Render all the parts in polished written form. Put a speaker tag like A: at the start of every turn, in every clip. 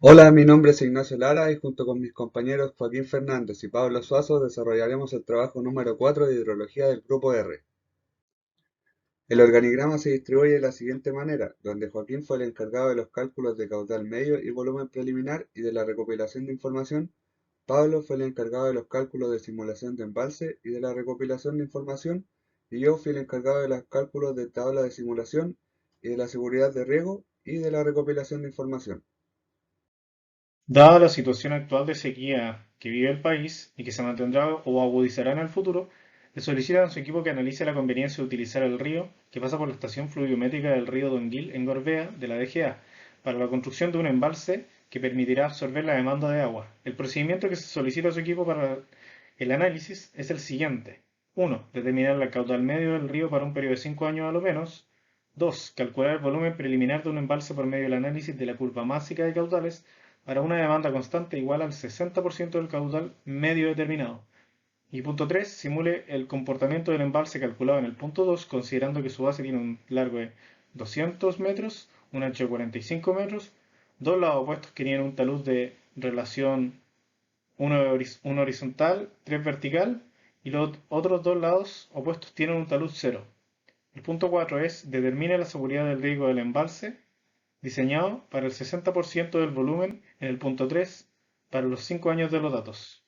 A: Hola, mi nombre es Ignacio Lara y junto con mis compañeros Joaquín Fernández y Pablo Suazo desarrollaremos el trabajo número 4 de hidrología del grupo R. El organigrama se distribuye de la siguiente manera, donde Joaquín fue el encargado de los cálculos de caudal medio y volumen preliminar y de la recopilación de información. Pablo fue el encargado de los cálculos de simulación de embalse y de la recopilación de información, y yo fui el encargado de los cálculos de tabla de simulación y de la seguridad de riego y de la recopilación de información.
B: Dada la situación actual de sequía que vive el país y que se mantendrá o agudizará en el futuro, le solicitan a su equipo que analice la conveniencia de utilizar el río que pasa por la estación pluviométrica del río Donguil en Gorbea de la DGA para la construcción de un embalse que permitirá absorber la demanda de agua. El procedimiento que se solicita a su equipo para el análisis es el siguiente. 1. Determinar la caudal medio del río para un periodo de 5 años a lo menos. 2. Calcular el volumen preliminar de un embalse por medio del análisis de la curva másica de caudales para una demanda constante igual al 60% del caudal medio determinado. Y punto 3, simule el comportamiento del embalse calculado en el punto 2, considerando que su base tiene un largo de 200 metros, un ancho de 45 metros, dos lados opuestos que tienen un talud de relación uno horizontal, 3 vertical, y los otros dos lados opuestos tienen un talud cero. El punto 4 es determine la seguridad del riego del embalse diseñado para el 60% del volumen en el punto 3 para los 5 años de los datos.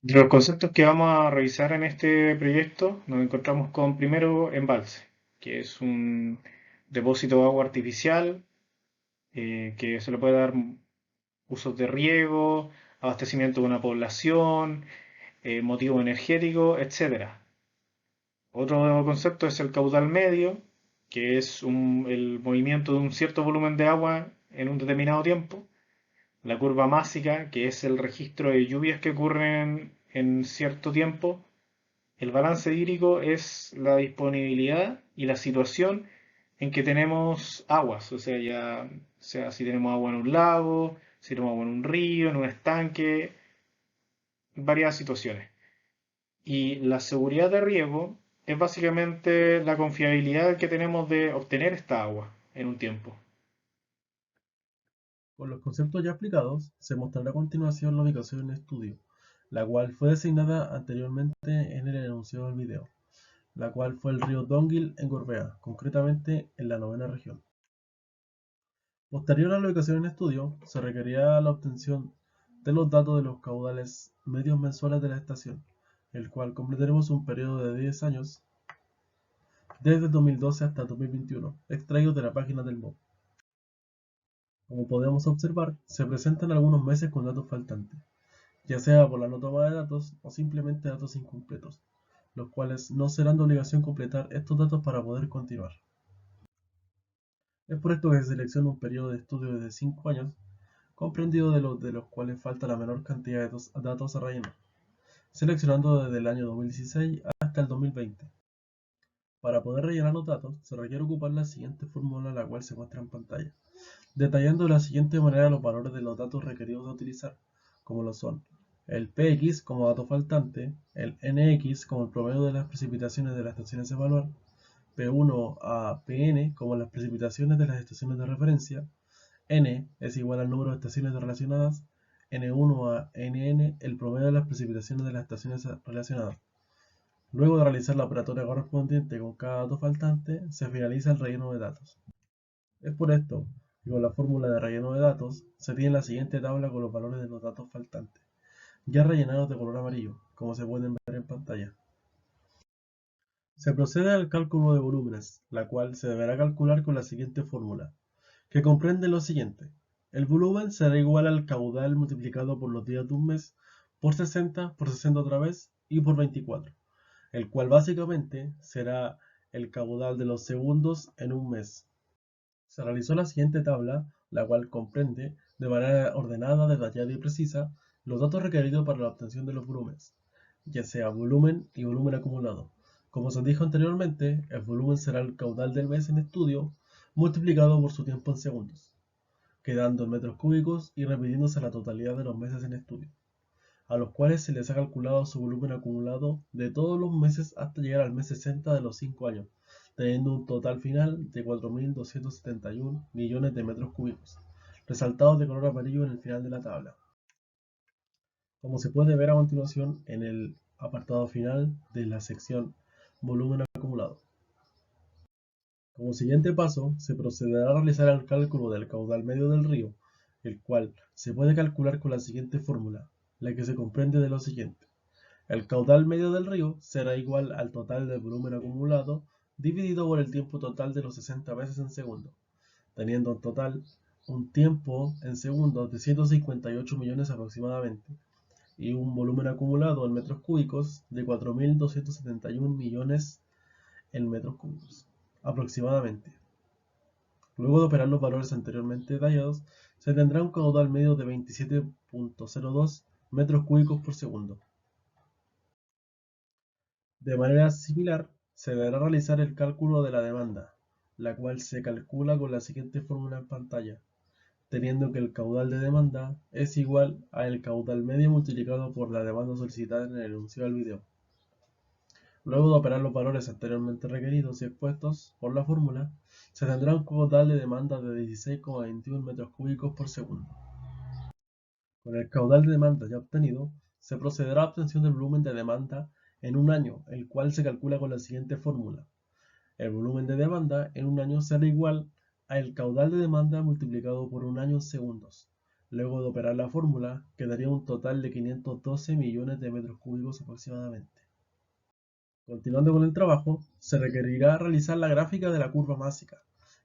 B: De los conceptos que vamos a revisar en este proyecto, nos encontramos con primero embalse, que es un depósito de agua artificial que se le puede dar usos de riego, abastecimiento de una población, motivo energético, etcétera. Otro concepto es el caudal medio, que es el movimiento de un cierto volumen de agua en un determinado tiempo. La curva másica, que es el registro de lluvias que ocurren en cierto tiempo. El balance hídrico es la disponibilidad y la situación en que tenemos aguas, o sea, ya sea si tenemos agua en un lago, si tenemos agua en un río, en un estanque, varias situaciones. Y la seguridad de riego es básicamente la confiabilidad que tenemos de obtener esta agua en un tiempo.
C: Con los conceptos ya explicados, se mostrará a continuación la ubicación en estudio, la cual fue designada anteriormente en el enunciado del video, la cual fue el río Donguil en Gorbea, concretamente en la novena región. Posterior a la ubicación en estudio, se requería la obtención de los datos de los caudales medios mensuales de la estación, el cual completaremos un periodo de 10 años, desde 2012 hasta 2021, extraídos de la página del MOB. Como podemos observar, se presentan algunos meses con datos faltantes, ya sea por la no toma de datos o simplemente datos incompletos, los cuales no serán de obligación completar estos datos para poder continuar. Es por esto que se selecciona un periodo de estudio de 5 años, comprendido de los cuales falta la menor cantidad de datos a rellenar, seleccionando desde el año 2016 hasta el 2020. Para poder rellenar los datos, se requiere ocupar la siguiente fórmula, la cual se muestra en pantalla, detallando de la siguiente manera los valores de los datos requeridos a utilizar, como lo son el Px como dato faltante, el Nx como el promedio de las precipitaciones de las estaciones a evaluar, P1 a Pn como las precipitaciones de las estaciones de referencia, N es igual al número de estaciones relacionadas, N1 a Nn el promedio de las precipitaciones de las estaciones relacionadas. Luego de realizar la operatoria correspondiente con cada dato faltante, se finaliza el relleno de datos. Es por esto que con la fórmula de relleno de datos se tiene la siguiente tabla con los valores de los datos faltantes, ya rellenados de color amarillo, como se pueden ver en pantalla. Se procede al cálculo de volúmenes, la cual se deberá calcular con la siguiente fórmula, que comprende lo siguiente. El volumen será igual al caudal multiplicado por los días de un mes, por 60 otra vez y por 24, el cual básicamente será el caudal de los segundos en un mes. Se realizó la siguiente tabla, la cual comprende, de manera ordenada, detallada y precisa, los datos requeridos para la obtención de los volúmenes, ya sea volumen y volumen acumulado. Como se dijo anteriormente, el volumen será el caudal del mes en estudio multiplicado por su tiempo en segundos, quedando en metros cúbicos y repitiéndose la totalidad de los meses en estudio, a los cuales se les ha calculado su volumen acumulado de todos los meses hasta llegar al mes 60 de los 5 años, teniendo un total final de 4.271 millones de metros cúbicos. resaltados de color amarillo en el final de la tabla. Como se puede ver a continuación en el apartado final de la sección volumen acumulado. Como siguiente paso, se procederá a realizar el cálculo del caudal medio del río, el cual se puede calcular con la siguiente fórmula, la que se comprende de lo siguiente. El caudal medio del río será igual al total del volumen acumulado dividido por el tiempo total de los 60 meses en segundo, teniendo en total un tiempo en segundos de 158 millones aproximadamente y un volumen acumulado en metros cúbicos de 4.271 millones en metros cúbicos aproximadamente. Luego de operar los valores anteriormente detallados, se tendrá un caudal medio de 27.02 metros cúbicos por segundo. De manera similar, se deberá realizar el cálculo de la demanda, la cual se calcula con la siguiente fórmula en pantalla, teniendo que el caudal de demanda es igual al caudal medio multiplicado por la demanda solicitada en el enunciado del video. Luego de operar los valores anteriormente requeridos y expuestos por la fórmula, se tendrá un caudal de demanda de 16,21 metros cúbicos por segundo. Con el caudal de demanda ya obtenido, se procederá a la obtención del volumen de demanda en un año, el cual se calcula con la siguiente fórmula. El volumen de demanda en un año será igual al caudal de demanda multiplicado por un año en segundos. Luego de operar la fórmula, quedaría un total de 512 millones de metros cúbicos aproximadamente. Continuando con el trabajo, se requerirá realizar la gráfica de la curva másica,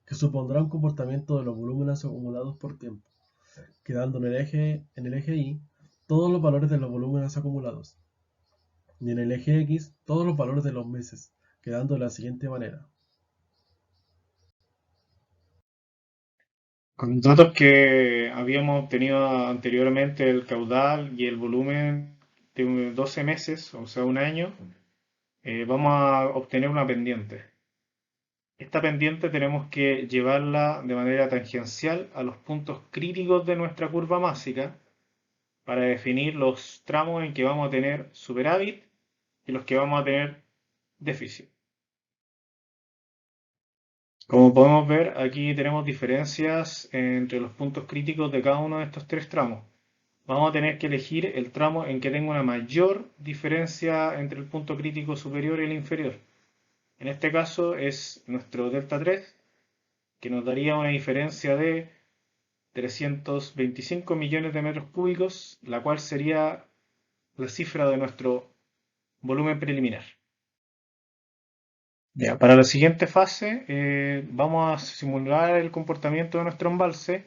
C: que supondrá un comportamiento de los volúmenes acumulados por tiempo, quedando en el eje Y todos los valores de los volúmenes acumulados, y en el eje X todos los valores de los meses, quedando de la siguiente manera.
B: Con los datos que habíamos obtenido anteriormente, el caudal y el volumen de 12 meses, o sea, un año, vamos a obtener una pendiente. Esta pendiente tenemos que llevarla de manera tangencial a los puntos críticos de nuestra curva másica para definir los tramos en que vamos a tener superávit y los que vamos a tener déficit. Como podemos ver, aquí tenemos diferencias entre los puntos críticos de cada uno de estos tres tramos. Vamos a tener que elegir el tramo en que tenga una mayor diferencia entre el punto crítico superior y el inferior. En este caso es nuestro delta 3, que nos daría una diferencia de 325 millones de metros cúbicos, la cual sería la cifra de nuestro volumen preliminar. Ya, para la siguiente fase vamos a simular el comportamiento de nuestro embalse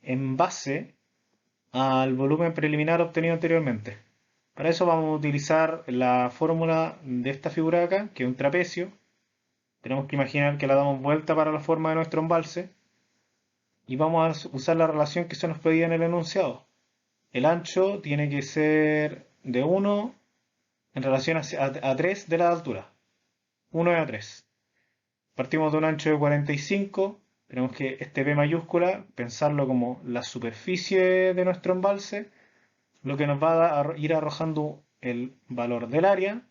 B: en base al volumen preliminar obtenido anteriormente. Para eso vamos a utilizar la fórmula de esta figura de acá, que es un trapecio. Tenemos que imaginar que la damos vuelta para la forma de nuestro embalse y vamos a usar la relación que se nos pedía en el enunciado. El ancho tiene que ser de 1 en relación a 3 de la altura. 1 a 3. Partimos de un ancho de 45. Tenemos que este P mayúscula pensarlo como la superficie de nuestro embalse, lo que nos va a ir arrojando el valor del área.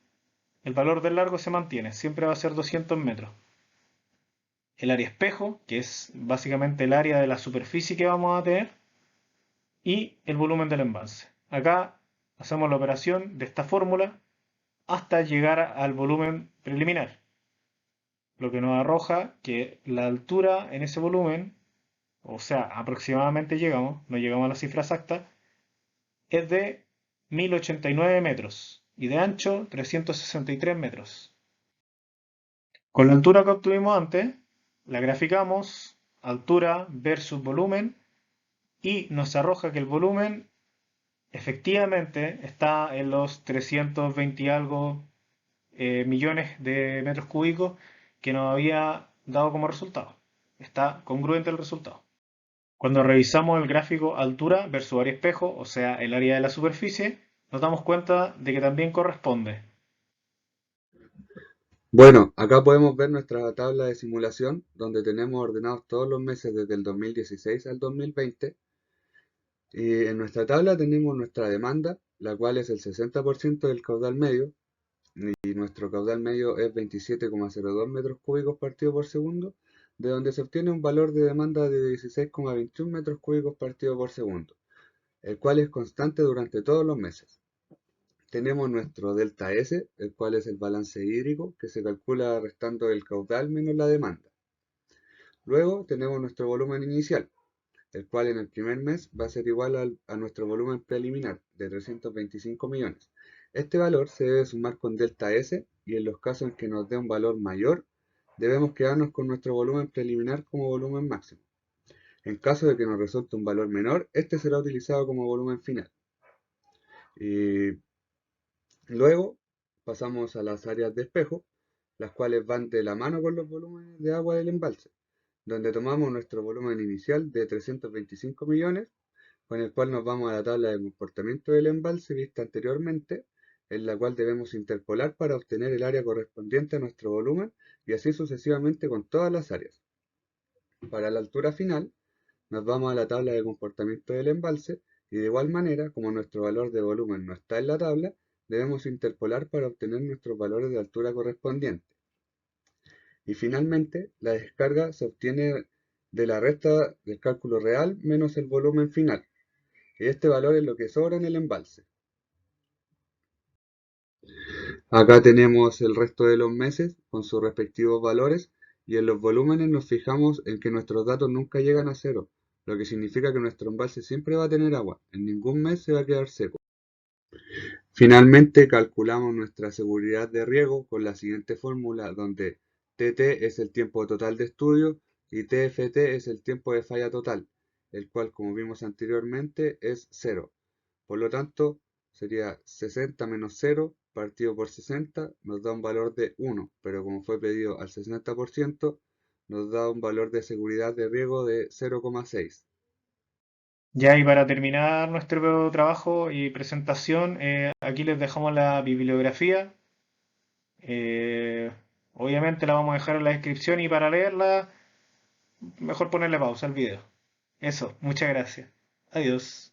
B: El valor del largo se mantiene, siempre va a ser 200 metros. El área espejo, que es básicamente el área de la superficie que vamos a tener, y el volumen del embalse. Acá hacemos la operación de esta fórmula hasta llegar al volumen preliminar, lo que nos arroja que la altura en ese volumen, o sea, aproximadamente no llegamos a la cifra exacta, es de 1089 metros y de ancho 363 metros. Con la altura que obtuvimos antes, la graficamos, altura versus volumen, y nos arroja que el volumen efectivamente está en los 320 y algo millones de metros cúbicos que nos había dado como resultado. Está congruente el resultado. Cuando revisamos el gráfico altura versus área espejo, o sea, el área de la superficie, nos damos cuenta de que también corresponde.
A: Bueno, acá podemos ver nuestra tabla de simulación, donde tenemos ordenados todos los meses desde el 2016 al 2020. Y en nuestra tabla tenemos nuestra demanda, la cual es el 60% del caudal medio, y nuestro caudal medio es 27,02 metros cúbicos partido por segundo, de donde se obtiene un valor de demanda de 16,21 metros cúbicos partido por segundo, el cual es constante durante todos los meses. Tenemos nuestro delta S, el cual es el balance hídrico, que se calcula restando el caudal menos la demanda. Luego tenemos nuestro volumen inicial, el cual en el primer mes va a ser igual a nuestro volumen preliminar de 325 millones. Este valor se debe sumar con delta S y en los casos en que nos dé un valor mayor, debemos quedarnos con nuestro volumen preliminar como volumen máximo. En caso de que nos resulte un valor menor, este será utilizado como volumen final. Y luego pasamos a las áreas de espejo, las cuales van de la mano con los volúmenes de agua del embalse, donde tomamos nuestro volumen inicial de 325 millones, con el cual nos vamos a la tabla de comportamiento del embalse vista anteriormente, en la cual debemos interpolar para obtener el área correspondiente a nuestro volumen y así sucesivamente con todas las áreas. Para la altura final, nos vamos a la tabla de comportamiento del embalse y de igual manera, como nuestro valor de volumen no está en la tabla, debemos interpolar para obtener nuestros valores de altura correspondientes. Y finalmente, la descarga se obtiene de la resta del cálculo real menos el volumen final. Y este valor es lo que sobra en el embalse. Acá tenemos el resto de los meses con sus respectivos valores y en los volúmenes nos fijamos en que nuestros datos nunca llegan a cero, lo que significa que nuestro embalse siempre va a tener agua, en ningún mes se va a quedar seco. Finalmente calculamos nuestra seguridad de riego con la siguiente fórmula donde TT es el tiempo total de estudio y TFT es el tiempo de falla total, el cual como vimos anteriormente es 0. Por lo tanto, sería 60 menos 0 partido por 60 nos da un valor de 1, pero como fue pedido al 60%, nos da un valor de seguridad de riego de 0,6.
B: Ya, y para terminar nuestro trabajo y presentación, aquí les dejamos la bibliografía. Eh, Obviamente la vamos a dejar en la descripción y para leerla, mejor ponerle pausa al video. Eso, muchas gracias. Adiós.